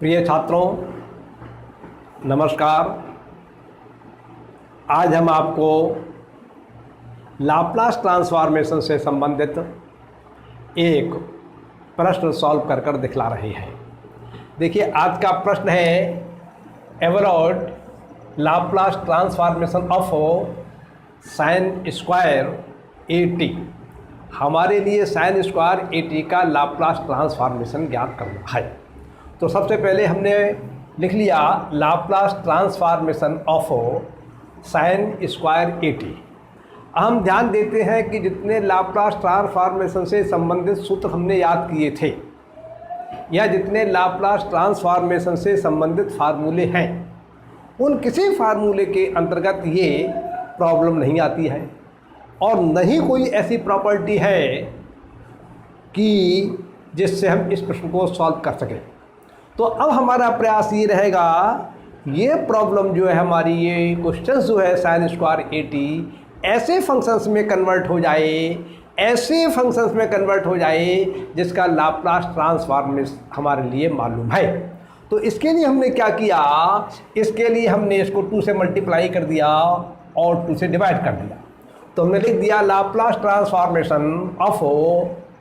प्रिय छात्रों, नमस्कार। आज हम आपको लाप्लास ट्रांसफॉर्मेशन से संबंधित एक प्रश्न सॉल्व कर कर दिखला रहे हैं। देखिए, आज का प्रश्न है evaluate Laplace transformation of sine square a t. हमारे लिए साइन स्क्वायर ए टी का लाप्लास ट्रांसफॉर्मेशन ज्ञात करना है। तो सबसे पहले हमने लिख लिया Laplace transformation of sine square a t. हम ध्यान देते हैं कि जितने लाप्लास ट्रांसफॉर्मेशन से संबंधित सूत्र हमने याद किए थे या जितने लाप्लास ट्रांसफॉर्मेशन से संबंधित फार्मूले हैं, उन किसी फार्मूले के अंतर्गत ये प्रॉब्लम नहीं आती है और न ही कोई ऐसी प्रॉपर्टी है कि जिससे हम इस प्रश्न को सॉल्व कर सकें। तो अब हमारा प्रयास ये रहेगा, ये प्रॉब्लम जो है हमारी, ये क्वेश्चन जो है साइन स्क्वायर ए टी ऐसे फंक्शंस में कन्वर्ट हो जाए, ऐसे फंक्शंस में कन्वर्ट हो जाए जिसका लाप्लास ट्रांसफॉर्मेशन हमारे लिए मालूम है। तो इसके लिए हमने क्या किया, इसके लिए हमने इसको 2 से मल्टीप्लाई कर दिया और 2 से डिवाइड कर दिया। तो हमने लिख दिया Laplace transformation of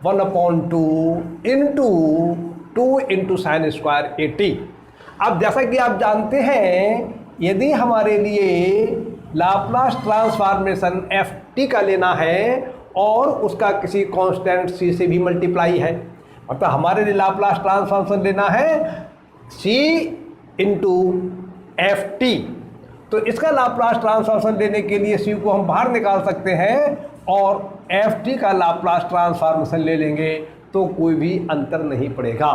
1/2 into 2 into sine square a T. अब जैसा कि आप जानते हैं, यदि हमारे लिए लाप्लास ट्रांसफॉर्मेशन एफ टी का लेना है और उसका किसी कांस्टेंट सी से भी मल्टीप्लाई है, मतलब हमारे लिए लाप्लास ट्रांसफॉर्मेशन लेना है सी इंटू एफ टी। तो इसका लाप्लास ट्रांसफॉर्मेशन लेने के लिए सी को हम बाहर निकाल सकते हैं और एफ टी का लाप्लास ट्रांसफॉर्मेशन ले लेंगे तो कोई भी अंतर नहीं पड़ेगा।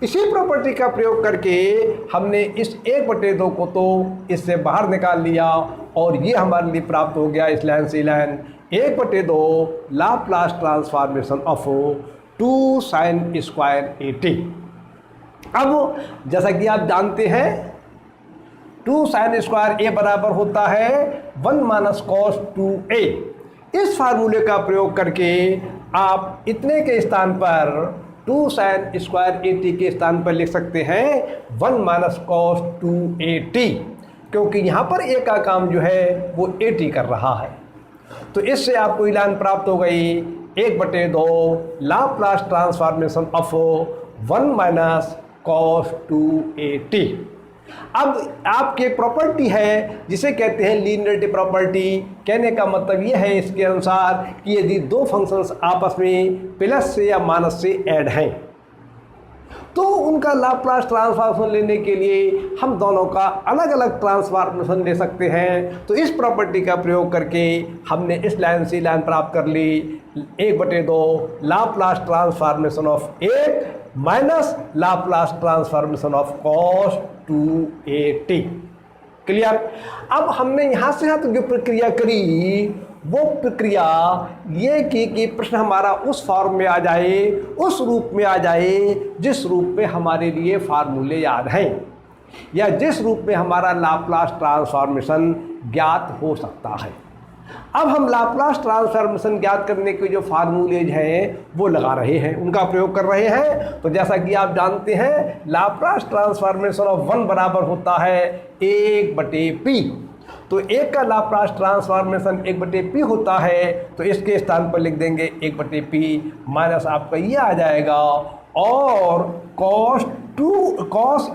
इसी प्रॉपर्टी का प्रयोग करके हमने इस 1/2 को तो इससे बाहर निकाल लिया और ये हमारे लिए प्राप्त हो गया इस लाइन से line 1/2 Laplace transformation of 2 sign square a T. अब जैसा कि आप जानते हैं, 2 साइन स्क्वायर ए बराबर होता है 1 माइनस कॉस 2a। इस फार्मूले का प्रयोग करके आप इतने के स्थान पर 2 साइन स्क्वायर ए टी के स्थान पर लिख सकते हैं 1 माइनस कॉस 2at, क्योंकि यहाँ पर ए का काम जो है वो ए टी कर रहा है। तो इससे आपको लाइन प्राप्त हो गई 1/2 Laplace transformation of 1 minus cos 2at। अब आपकी एक प्रॉपर्टी है जिसे कहते हैं लीनियरिटी प्रॉपर्टी। कहने का मतलब यह है इसके अनुसार कि यदि दो फंक्शंस आपस में प्लस से या माइनस से ऐड हैं तो उनका लाप्लास ट्रांसफॉर्मेशन लेने के लिए हम दोनों का अलग अलग ट्रांसफॉर्मेशन ले सकते हैं। तो इस प्रॉपर्टी का प्रयोग करके हमने इस लाइन से लाइन प्राप्त कर ली 1/2 Laplace transformation of 8 minus Laplace transformation of cos 2at। Clear. अब हमने यहाँ से यहाँ तक जो प्रक्रिया करी वो प्रक्रिया ये की कि प्रश्न हमारा उस फॉर्म में आ जाए, उस रूप में आ जाए जिस रूप में हमारे लिए फार्मूले याद हैं या जिस रूप में हमारा लाप्लास ट्रांसफॉर्मेशन ज्ञात हो सकता है। अब हम लाप्लास ट्रांसफॉर्मेशन ज्ञात करने के जो फार्मूलेज हैं वो लगा रहे हैं, उनका प्रयोग कर रहे हैं। तो जैसा कि आप जानते हैं, लाप्लास ट्रांसफॉर्मेशन ऑफ 1 बराबर होता है 1/p। तो 1 का लाप्लास ट्रांसफॉर्मेशन 1/p होता है, तो इसके स्थान पर लिख देंगे 1/p माइनस आपका ये आ जाएगा और cos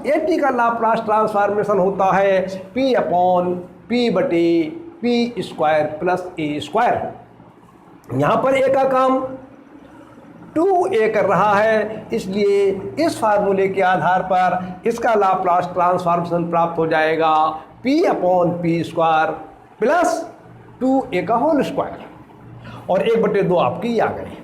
at का लाप्लास ट्रांसफॉर्मेशन होता है p/p square plus a square. यहाँ पर a का काम 2a कर रहा है, इसलिए इस फार्मूले के आधार पर इसका लाप्लास ट्रांसफॉर्मेशन प्राप्त हो जाएगा p/p स्क्वायर प्लस 2a का होल स्क्वायर और 1/2 आपकी आ गई।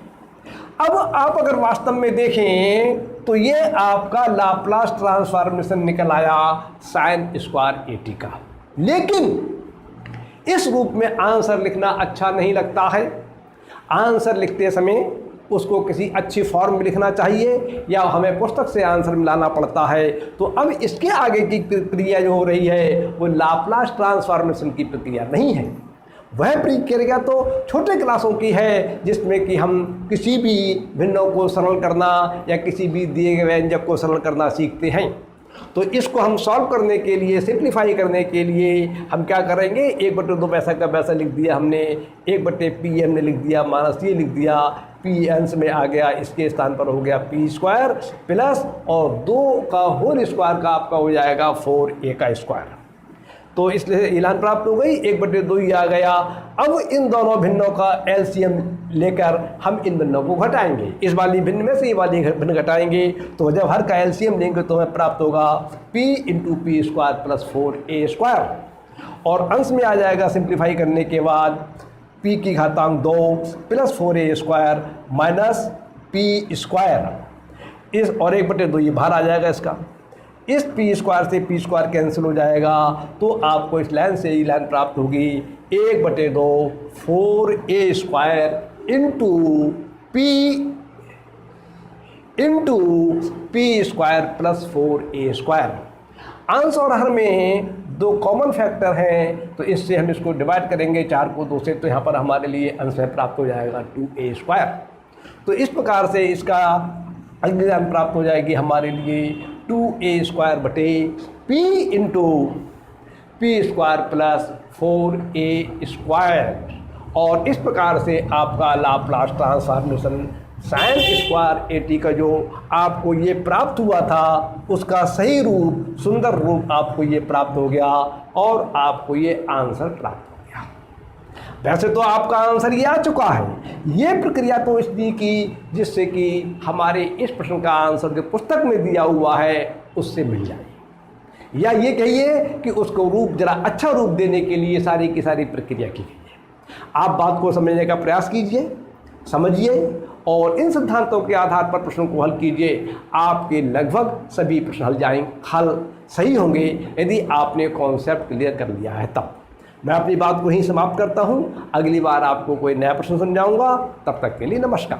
अब आप अगर वास्तव में देखें तो ये आपका लाप्लास ट्रांसफॉर्मेशन निकल आया साइन स्क्वायर ए टी का। लेकिन इस रूप में आंसर लिखना अच्छा नहीं लगता है। आंसर लिखते समय उसको किसी अच्छी फॉर्म में लिखना चाहिए या हमें पुस्तक से आंसर मिलाना पड़ता है। तो अब इसके आगे की प्रक्रिया जो हो रही है वो लाप्लास ट्रांसफॉर्मेशन की प्रक्रिया नहीं है, वह प्रक्रिया तो छोटे क्लासों की है जिसमें कि हम किसी भी भिन्नों को सरल करना या किसी भी दिए गए व्यंजक को सरल करना सीखते हैं। तो इसको हम सॉल्व करने के लिए, सिंप्लीफाई करने के लिए हम क्या करेंगे, 1/2 पैसा का पैसा लिख दिया हमने, 1/p हमने लिख दिया, माइनस ये लिख दिया, p अंश में आ गया, इसके स्थान पर हो गया p² प्लस और 2 का होल स्क्वायर का आपका हो जाएगा 4a का स्क्वायर। तो इसलिए इलान प्राप्त हो गई, 1/2 ही आ गया। अब इन दोनों भिन्नों का एलसीएम लेकर हम इन भिन्नों को घटाएंगे, इस वाली भिन्न में से ये वाली भिन्न घटाएंगे, तो जब हर का एलसीएम लेंगे तो हमें प्राप्त होगा p × p² प्लस 4a²। और अंश में आ जाएगा सिंप्लीफाई करने के बाद p की घातांक 2 प्लस 4a² माइनस p²। इस और 1/2 ये बाहर आ जाएगा इसका, इस p² से p² कैंसिल हो जाएगा, तो आपको इस लाइन से ये लाइन प्राप्त होगी 1/2 4a² into p² plus 4a²। अंश और हर में 2 कॉमन फैक्टर हैं, तो इससे हम इसको डिवाइड करेंगे 4 को 2 से, तो यहाँ पर हमारे लिए अंश में प्राप्त हो जाएगा 2a²। तो इस प्रकार से इसका अगली लाइन प्राप्त हो जाएगी हमारे लिए 2a² बटे p into p² plus 4a²। और इस प्रकार से आपका लाप्लास ट्रांसफॉर्मेशन sin² at का जो आपको ये प्राप्त हुआ था उसका सही रूप, सुंदर रूप आपको ये प्राप्त हो गया और आपको ये आंसर प्राप्त हो गया। वैसे तो आपका आंसर ये आ चुका है, ये प्रक्रिया तो इसलिए की जिससे कि हमारे इस प्रश्न का आंसर जो पुस्तक में दिया हुआ है उससे मिल जाए, या ये कहिए कि उसको रूप जरा अच्छा रूप देने के लिए सारी की सारी प्रक्रिया की गई है। आप बात को समझने का प्रयास कीजिए, समझिए और इन सिद्धांतों के आधार पर प्रश्नों को हल कीजिए। आपके लगभग सभी प्रश्न हल सही होंगे यदि आपने कॉन्सेप्ट क्लियर कर लिया है तब। मैं अपनी बात को ही समाप्त करता हूँ, अगली बार आपको कोई नया प्रश्न समझाऊंगा, तब तक के लिए नमस्कार।